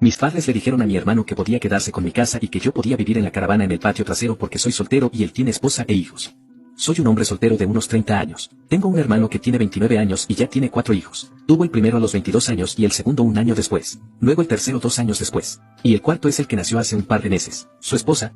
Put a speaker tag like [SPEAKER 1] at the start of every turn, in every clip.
[SPEAKER 1] Mis padres le dijeron a mi hermano que podía quedarse con mi casa y que yo podía vivir en la caravana en el patio trasero porque soy soltero y él tiene esposa e hijos. Soy un hombre soltero de unos 30 años. Tengo un hermano que tiene 29 años y ya tiene 4 hijos. Tuvo el primero a los 22 años y el segundo un año después. Luego el tercero 2 años después. Y el cuarto es el que nació hace un par de meses. Su esposa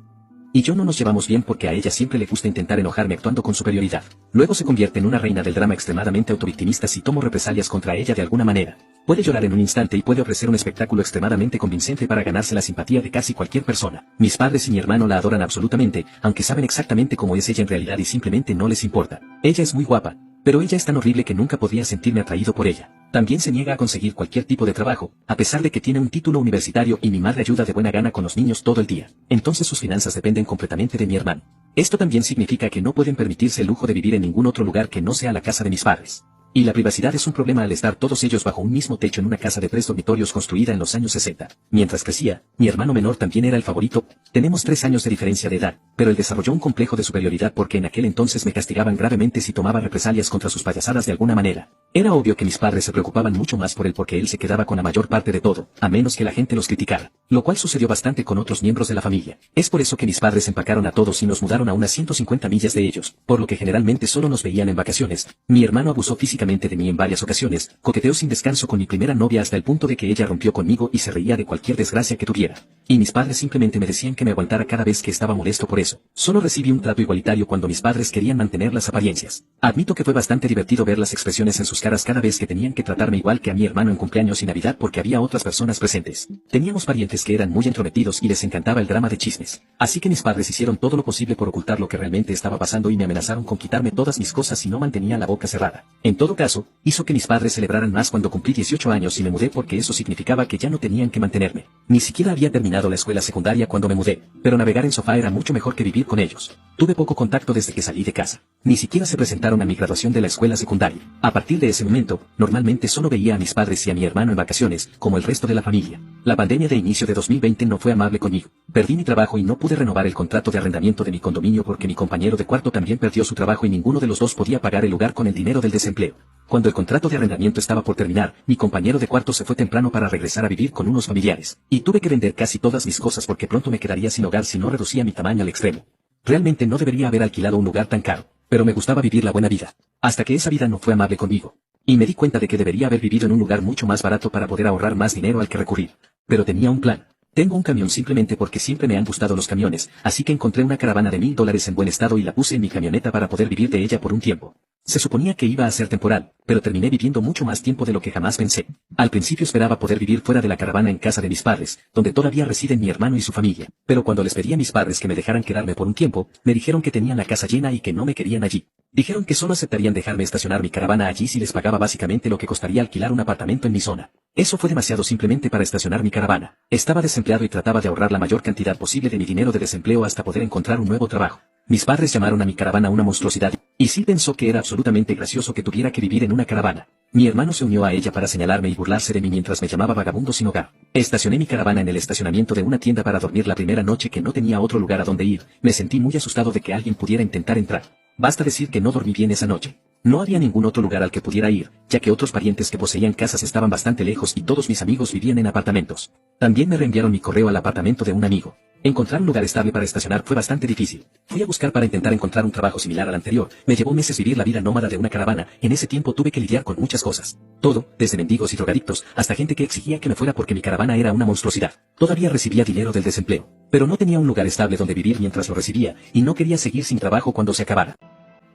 [SPEAKER 1] y yo no nos llevamos bien porque a ella siempre le gusta intentar enojarme actuando con superioridad. Luego se convierte en una reina del drama extremadamente autovictimista si tomo represalias contra ella de alguna manera. Puede llorar en un instante y puede ofrecer un espectáculo extremadamente convincente para ganarse la simpatía de casi cualquier persona. Mis padres y mi hermano la adoran absolutamente, aunque saben exactamente cómo es ella en realidad y simplemente no les importa. Ella es muy guapa, pero ella es tan horrible que nunca podría sentirme atraído por ella. También se niega a conseguir cualquier tipo de trabajo, a pesar de que tiene un título universitario y mi madre ayuda de buena gana con los niños todo el día. Entonces sus finanzas dependen completamente de mi hermano. Esto también significa que no pueden permitirse el lujo de vivir en ningún otro lugar que no sea la casa de mis padres. Y la privacidad es un problema al estar todos ellos bajo un mismo techo en una casa de 3 dormitorios construida en los años 60. Mientras crecía, mi hermano menor también era el favorito. Tenemos 3 años de diferencia de edad, pero él desarrolló un complejo de superioridad porque en aquel entonces me castigaban gravemente si tomaba represalias contra sus payasadas de alguna manera. Era obvio que mis padres se preocupaban mucho más por él porque él se quedaba con la mayor parte de todo, a menos que la gente los criticara, lo cual sucedió bastante con otros miembros de la familia. Es por eso que mis padres empacaron a todos y nos mudaron a unas 150 millas de ellos, por lo que generalmente solo nos veían en vacaciones. Mi hermano abusó físicamente de mí en varias ocasiones, coqueteó sin descanso con mi primera novia hasta el punto de que ella rompió conmigo y se reía de cualquier desgracia que tuviera. Y mis padres simplemente me decían que me aguantara cada vez que estaba molesto por eso. Solo recibí un trato igualitario cuando mis padres querían mantener las apariencias. Admito que fue bastante divertido ver las expresiones en sus caras cada vez que tenían que tratarme igual que a mi hermano en cumpleaños y Navidad porque había otras personas presentes. Teníamos parientes que eran muy entrometidos y les encantaba el drama de chismes. Así que mis padres hicieron todo lo posible por ocultar lo que realmente estaba pasando y me amenazaron con quitarme todas mis cosas si no mantenía la boca cerrada. En todo caso, hizo que mis padres celebraran más cuando cumplí 18 años y me mudé porque eso significaba que ya no tenían que mantenerme. Ni siquiera había terminado la escuela secundaria cuando me mudé, pero navegar en sofá era mucho mejor que vivir con ellos. Tuve poco contacto desde que salí de casa. Ni siquiera se presentaron a mi graduación de la escuela secundaria. A partir de ese momento, normalmente solo veía a mis padres y a mi hermano en vacaciones, como el resto de la familia. La pandemia de inicio de 2020 no fue amable conmigo. Perdí mi trabajo y no pude renovar el contrato de arrendamiento de mi condominio porque mi compañero de cuarto también perdió su trabajo y ninguno de los dos podía pagar el lugar con el dinero del desempleo. Cuando el contrato de arrendamiento estaba por terminar, mi compañero de cuarto se fue temprano para regresar a vivir con unos familiares, y tuve que vender casi todas mis cosas porque pronto me quedaría sin hogar si no reducía mi tamaño al extremo. Realmente no debería haber alquilado un lugar tan caro, pero me gustaba vivir la buena vida, hasta que esa vida no fue amable conmigo. Y me di cuenta de que debería haber vivido en un lugar mucho más barato para poder ahorrar más dinero al que recurrir. Pero tenía un plan. Tengo un camión simplemente porque siempre me han gustado los camiones, así que encontré una caravana de $1000 en buen estado y la puse en mi camioneta para poder vivir de ella por un tiempo. Se suponía que iba a ser temporal, pero terminé viviendo mucho más tiempo de lo que jamás pensé. Al principio esperaba poder vivir fuera de la caravana en casa de mis padres, donde todavía residen mi hermano y su familia, pero cuando les pedí a mis padres que me dejaran quedarme por un tiempo, me dijeron que tenían la casa llena y que no me querían allí. Dijeron que solo aceptarían dejarme estacionar mi caravana allí si les pagaba básicamente lo que costaría alquilar un apartamento en mi zona. Eso fue demasiado simplemente para estacionar mi caravana. Estaba desempleado y trataba de ahorrar la mayor cantidad posible de mi dinero de desempleo hasta poder encontrar un nuevo trabajo. Mis padres llamaron a mi caravana una monstruosidad, y sí pensó que era absolutamente gracioso que tuviera que vivir en una caravana. Mi hermano se unió a ella para señalarme y burlarse de mí mientras me llamaba vagabundo sin hogar. Estacioné mi caravana en el estacionamiento de una tienda para dormir la primera noche que no tenía otro lugar a donde ir. Me sentí muy asustado de que alguien pudiera intentar entrar. Basta decir que no dormí bien esa noche. No había ningún otro lugar al que pudiera ir, ya que otros parientes que poseían casas estaban bastante lejos y todos mis amigos vivían en apartamentos. También me reenviaron mi correo al apartamento de un amigo. Encontrar un lugar estable para estacionar fue bastante difícil. Fui a buscar para intentar encontrar un trabajo similar al anterior. Me llevó meses vivir la vida nómada de una caravana. En ese tiempo tuve que lidiar con muchas cosas. Todo, desde mendigos y drogadictos, hasta gente que exigía que me fuera porque mi caravana era una monstruosidad. Todavía recibía dinero del desempleo, pero no tenía un lugar estable donde vivir mientras lo recibía, y no quería seguir sin trabajo cuando se acabara.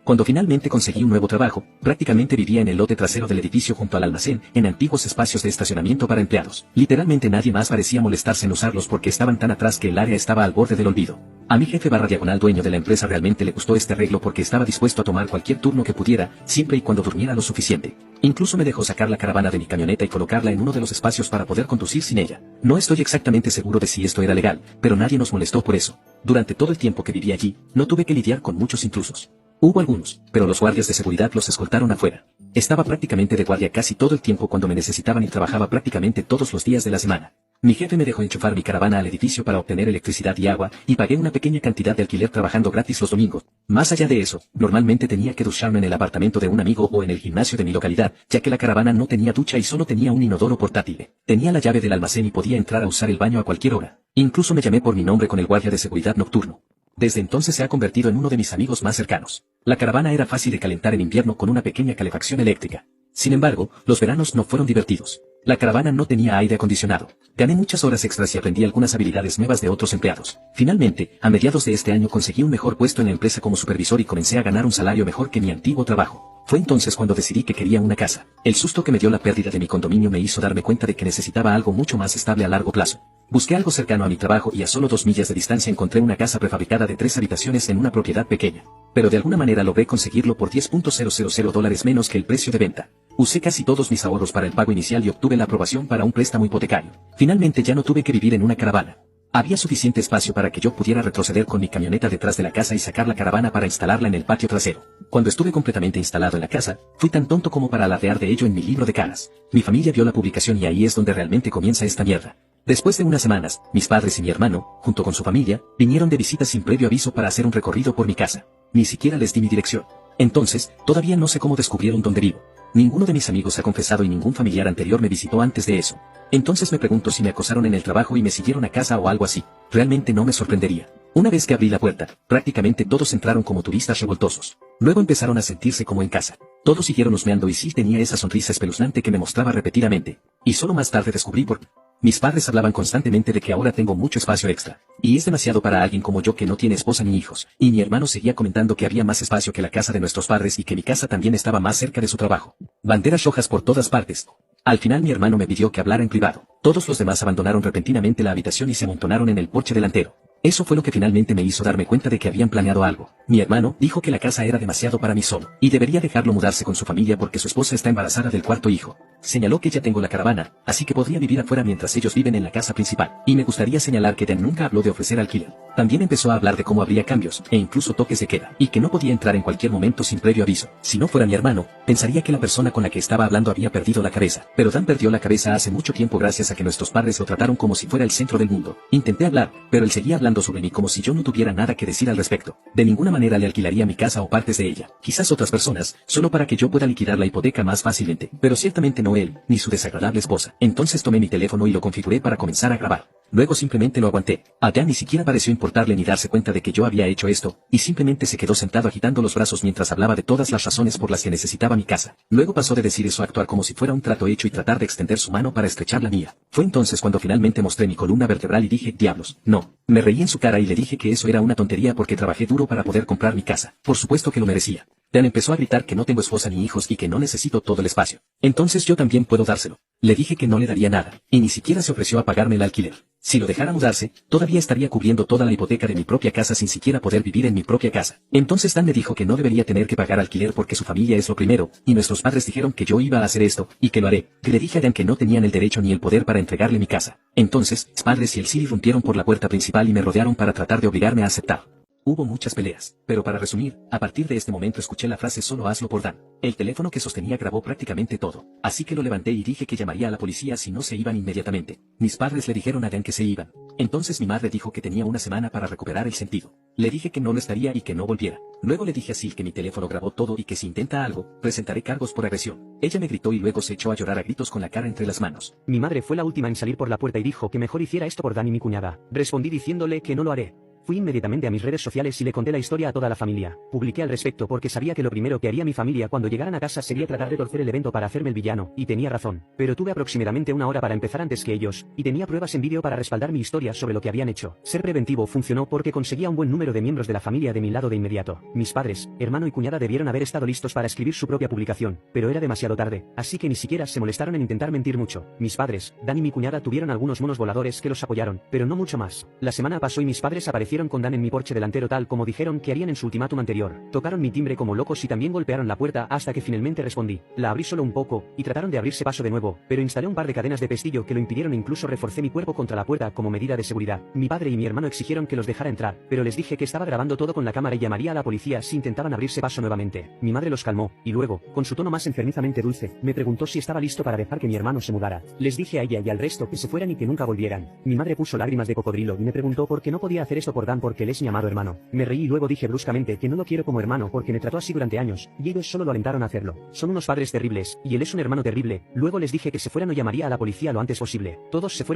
[SPEAKER 1] Cuando finalmente conseguí un nuevo trabajo, prácticamente vivía en el lote trasero del edificio junto al almacén, en antiguos espacios de estacionamiento para empleados. Literalmente nadie más parecía molestarse en usarlos porque estaban tan atrás que el área estaba al borde del olvido. A mi jefe / dueño de la empresa realmente le gustó este arreglo porque estaba dispuesto a tomar cualquier turno que pudiera, siempre y cuando durmiera lo suficiente. Incluso me dejó sacar la caravana de mi camioneta y colocarla en uno de los espacios para poder conducir sin ella. No estoy exactamente seguro de si esto era legal, pero nadie nos molestó por eso. Durante todo el tiempo que viví allí, no tuve que lidiar con muchos intrusos. Hubo algunos, pero los guardias de seguridad los escoltaron afuera. Estaba prácticamente de guardia casi todo el tiempo cuando me necesitaban y trabajaba prácticamente todos los días de la semana. Mi jefe me dejó enchufar mi caravana al edificio para obtener electricidad y agua, y pagué una pequeña cantidad de alquiler trabajando gratis los domingos. Más allá de eso, normalmente tenía que ducharme en el apartamento de un amigo o en el gimnasio de mi localidad, ya que la caravana no tenía ducha y solo tenía un inodoro portátil. Tenía la llave del almacén y podía entrar a usar el baño a cualquier hora. Incluso me llamé por mi nombre con el guardia de seguridad nocturno. Desde entonces se ha convertido en uno de mis amigos más cercanos. La caravana era fácil de calentar en invierno con una pequeña calefacción eléctrica. Sin embargo, los veranos no fueron divertidos. La caravana no tenía aire acondicionado. Gané muchas horas extras y aprendí algunas habilidades nuevas de otros empleados. Finalmente, a mediados de este año conseguí un mejor puesto en la empresa como supervisor y comencé a ganar un salario mejor que mi antiguo trabajo. Fue entonces cuando decidí que quería una casa. El susto que me dio la pérdida de mi condominio me hizo darme cuenta de que necesitaba algo mucho más estable a largo plazo. Busqué algo cercano a mi trabajo y a solo 2 millas de distancia encontré una casa prefabricada de 3 habitaciones en una propiedad pequeña. Pero de alguna manera logré conseguirlo por $10,000 menos que el precio de venta. Usé casi todos mis ahorros para el pago inicial y obtuve la aprobación para un préstamo hipotecario. Finalmente ya no tuve que vivir en una caravana. Había suficiente espacio para que yo pudiera retroceder con mi camioneta detrás de la casa y sacar la caravana para instalarla en el patio trasero. Cuando estuve completamente instalado en la casa, fui tan tonto como para alardear de ello en mi libro de caras. Mi familia vio la publicación y ahí es donde realmente comienza esta mierda. Después de unas semanas, mis padres y mi hermano, junto con su familia, vinieron de visita sin previo aviso para hacer un recorrido por mi casa. Ni siquiera les di mi dirección. Entonces, todavía no sé cómo descubrieron dónde vivo. Ninguno de mis amigos ha confesado y ningún familiar anterior me visitó antes de eso. Entonces me pregunto si me acosaron en el trabajo y me siguieron a casa o algo así. Realmente no me sorprendería. Una vez que abrí la puerta, prácticamente todos entraron como turistas revoltosos. Luego empezaron a sentirse como en casa. Todos siguieron husmeando y sí tenía esa sonrisa espeluznante que me mostraba repetidamente. Y solo más tarde descubrí por qué. Mis padres hablaban constantemente de que ahora tengo mucho espacio extra. Y es demasiado para alguien como yo que no tiene esposa ni hijos. Y mi hermano seguía comentando que había más espacio que la casa de nuestros padres y que mi casa también estaba más cerca de su trabajo. Banderas rojas por todas partes. Al final mi hermano me pidió que hablara en privado. Todos los demás abandonaron repentinamente la habitación y se amontonaron en el porche delantero. Eso fue lo que finalmente me hizo darme cuenta de que habían planeado algo. Mi hermano dijo que la casa era demasiado para mí solo, y debería dejarlo mudarse con su familia porque su esposa está embarazada del 4.º hijo. Señaló que ya tengo la caravana, así que podría vivir afuera mientras ellos viven en la casa principal. Y me gustaría señalar que Dan nunca habló de ofrecer alquiler. También empezó a hablar de cómo habría cambios, e incluso toques de queda, y que no podía entrar en cualquier momento sin previo aviso. Si no fuera mi hermano, pensaría que la persona con la que estaba hablando había perdido la cabeza. Pero Dan perdió la cabeza hace mucho tiempo gracias a que nuestros padres lo trataron como si fuera el centro del mundo. Intenté hablar, pero él seguía hablando sobre mí como si yo no tuviera nada que decir al respecto. De ninguna manera le alquilaría mi casa o partes de ella. Quizás otras personas, solo para que yo pueda liquidar la hipoteca más fácilmente. Pero ciertamente no él, ni su desagradable esposa. Entonces tomé mi teléfono y lo configuré para comenzar a grabar. Luego simplemente lo aguanté. A Dan ni siquiera pareció importarle ni darse cuenta de que yo había hecho esto, y simplemente se quedó sentado agitando los brazos mientras hablaba de todas las razones por las que necesitaba mi casa. Luego pasó de decir eso a actuar como si fuera un trato hecho y tratar de extender su mano para estrechar la mía. Fue entonces cuando finalmente mostré mi columna vertebral y dije, diablos, no. Me reí en su cara y le dije que eso era una tontería porque trabajé duro para poder comprar mi casa. Por supuesto que lo merecía. Dan empezó a gritar que no tengo esposa ni hijos y que no necesito todo el espacio. Entonces yo también puedo dárselo. Le dije que no le daría nada, y ni siquiera se ofreció a pagarme el alquiler. Si lo dejara mudarse, todavía estaría cubriendo toda la hipoteca de mi propia casa sin siquiera poder vivir en mi propia casa. Entonces Dan me dijo que no debería tener que pagar alquiler porque su familia es lo primero, y nuestros padres dijeron que yo iba a hacer esto, y que lo haré. Le dije a Dan que no tenían el derecho ni el poder para entregarle mi casa. Entonces, mis padres y el Siri irrumpieron por la puerta principal y me rodearon para tratar de obligarme a aceptar. Hubo muchas peleas, pero para resumir, a partir de este momento escuché la frase solo hazlo por Dan. El teléfono que sostenía grabó prácticamente todo, así que lo levanté y dije que llamaría a la policía si no se iban inmediatamente. Mis padres le dijeron a Dan que se iban. Entonces mi madre dijo que tenía una semana para recuperar el sentido. Le dije que no lo estaría y que no volviera. Luego le dije a Sil que mi teléfono grabó todo y que si intenta algo, presentaré cargos por agresión. Ella me gritó y luego se echó a llorar a gritos con la cara entre las manos.
[SPEAKER 2] Mi madre fue la última en salir por la puerta y dijo que mejor hiciera esto por Dan y mi cuñada. Respondí diciéndole que no lo haré. Fui inmediatamente a mis redes sociales y le conté la historia a toda la familia. Publiqué al respecto porque sabía que lo primero que haría mi familia cuando llegaran a casa sería tratar de torcer el evento para hacerme el villano, y tenía razón. Pero tuve aproximadamente una hora para empezar antes que ellos, y tenía pruebas en vídeo para respaldar mi historia sobre lo que habían hecho. Ser preventivo funcionó porque conseguía un buen número de miembros de la familia de mi lado de inmediato. Mis padres, hermano y cuñada debieron haber estado listos para escribir su propia publicación, pero era demasiado tarde, así que ni siquiera se molestaron en intentar mentir mucho. Mis padres, Dan y mi cuñada tuvieron algunos monos voladores que los apoyaron, pero no mucho más. La semana pasó y mis padres aparecieron cogieron con Dan en mi porche delantero tal como dijeron que harían en su ultimátum anterior. Tocaron mi timbre como locos y también golpearon la puerta hasta que finalmente respondí. La abrí solo un poco, y trataron de abrirse paso de nuevo, pero instalé un par de cadenas de pestillo que lo impidieron e incluso reforcé mi cuerpo contra la puerta como medida de seguridad. Mi padre y mi hermano exigieron que los dejara entrar, pero les dije que estaba grabando todo con la cámara y llamaría a la policía si intentaban abrirse paso nuevamente. Mi madre los calmó, y luego, con su tono más enfermizamente dulce, me preguntó si estaba listo para dejar que mi hermano se mudara. Les dije a ella y al resto que se fueran y que nunca volvieran. Mi madre puso lágrimas de cocodrilo y me preguntó por qué no podía hacer esto por Dan porque él es mi amado hermano. Me reí y luego dije bruscamente que no lo quiero como hermano porque me trató así durante años, y ellos solo lo alentaron a hacerlo. Son unos padres terribles, y él es un hermano terrible. Luego les dije que se fueran o llamaría a la policía lo antes posible. Todos se fueron.